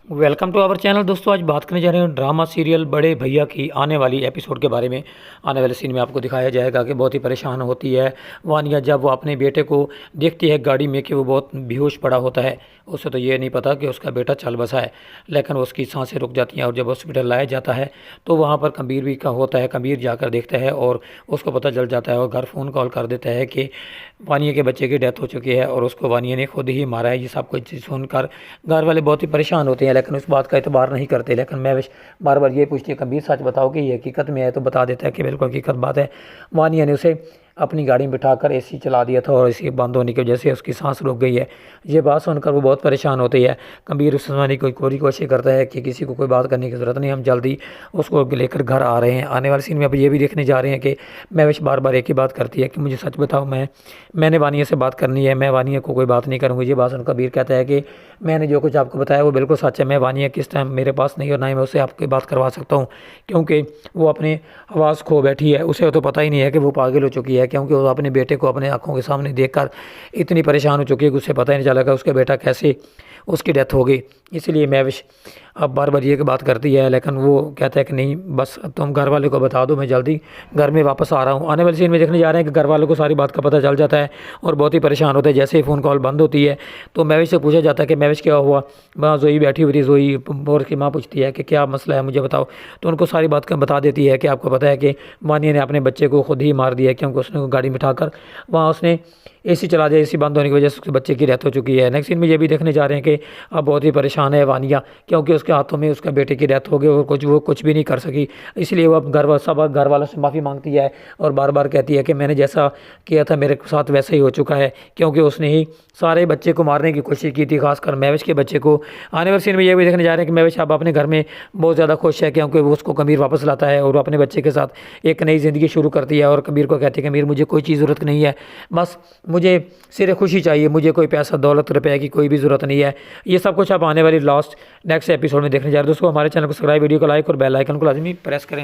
Welcome to our channel. दोस्तों आज बात करने जा रहे हैं ड्रामा सीरियल बड़े भैया की आने वाली एपिसोड के बारे में। आने वाले सीन में आपको दिखाया जाएगा कि बहुत ही परेशान होती है वानिया जब वो अपने बेटे को देखती है गाड़ी में कि वो बहुत बेहोश पड़ा होता है। उसे तो ये नहीं पता कि उसका बेटा चल बसा है, लेकिन उसकी सांसें रुक जाती हैं और जब हॉस्पिटल लाया जाता है तो वहाँ पर कबीर भी का होता है। कबीर जाकर देखता है और उसको पता चल जाता है और घर फ़ोन कॉल कर देता है कि वानिया के बच्चे की डेथ हो चुकी है और उसको वानिया ने खुद ही मारा है। ये सब कुछ सुनकर घर वाले बहुत ही परेशान होते हैं, लेकिन उस बात का एतबार नहीं करते। लेकिन महविश बार बार ये पूछती है, कबीर सच बताओ कि ये हकीकत में है, तो बता देता है कि बिल्कुल हकीकत बात है। वानिया ने उसे अपनी गाड़ी में बिठाकर एसी चला दिया था और एसी बंद होने की वजह से उसकी सांस रुक गई है। ये बात सुनकर वो बहुत परेशान होती है। कबीर उस समझाने की पूरी कोशिश करता है कि किसी को कोई बात करने की ज़रूरत नहीं, हम जल्दी उसको लेकर घर आ रहे हैं। आने वाले सीन में अब ये भी देखने जा रहे हैं कि महविश बार बार एक ही बात करती है कि मुझे सच बताओ, मैंने वानिया से बात करनी है, मैं वानिया को कोई बात नहीं करूँगी। ये बात सुनकर कबीर कहता है कि मैंने जो कुछ आपको बताया वो बिल्कुल सच है। मैं वानिया किस टाइम मेरे पास नहीं और ना ही मैं उससे आपकी बात करवा सकता हूँ, क्योंकि वो अपने आवाज़ खो बैठी है। उसे तो पता ही नहीं है कि वो पागल हो चुकी है, क्योंकि वो अपने बेटे को अपने आंखों के सामने देखकर इतनी परेशान हो चुकी है कि उसे पता ही नहीं चला कि उसका बेटा कैसे उसकी डेथ हो गई। इसलिए महविश अब बार बार ये बात करती है, लेकिन वो कहता है कि नहीं, बस तुम घर वाले को बता दो, मैं जल्दी घर में वापस आ रहा हूँ। आने वाले सीन में देखने जा रहे हैं कि घर वालों को सारी बात का पता चल जाता है और बहुत ही परेशान होते हैं। जैसे ही फ़ोन कॉल बंद होती है तो महविश से पूछा जाता है कि महविश क्या हुआ। वहाँ जोई बैठी हुई थी, जोई और उसकी माँ पूछती है कि क्या मसला है, मुझे बताओ। तो उनको सारी बात का बता देती है कि आपको पता है कि वानिया ने अपने बच्चे को खुद ही मार दिया, क्योंकि उसने गाड़ी में बिठाकर वहाँ उसने एसी चला दिया। एसी बंद होने की वजह से उसके बच्चे की डेथ हो चुकी है। नेक्स्ट सीन में ये भी देखने जा रहे हैं कि अब बहुत ही परेशान है वानिया, क्योंकि उसके हाथों में उसका बेटे की डेथ हो गई और वो कुछ भी नहीं कर सकी। इसलिए वो अब घर वालों से माफ़ी मांगती है और बार बार कहती है कि मैंने जैसा किया था मेरे साथ वैसा ही हो चुका है, क्योंकि उसने ही सारे बच्चे को मारने की कोशिश की थी, खासकर महविश के बच्चे को। आने वाले सीन में ये भी देखने जा रहे हैं कि महविश अब अपने घर में बहुत ज़्यादा खुश है, क्योंकि वो उसको कबीर वापस लाता है और अपने बच्चे के साथ एक नई ज़िंदगी शुरू करती है। और कबीर को कहती है, कबीर मुझे कोई चीज़ ज़रूरत नहीं है, बस मुझे सिर्फ खुशी चाहिए, मुझे कोई पैसा दौलत रुपये की कोई भी ज़रूरत नहीं है। ये सब कुछ आप आने वाली नेक्स्ट एपिसोड में देखने जा रहे हैं। दोस्तों हमारे चैनल को सब्सक्राइब, वीडियो को लाइक और बेल आइकन को लाजमी प्रेस करें।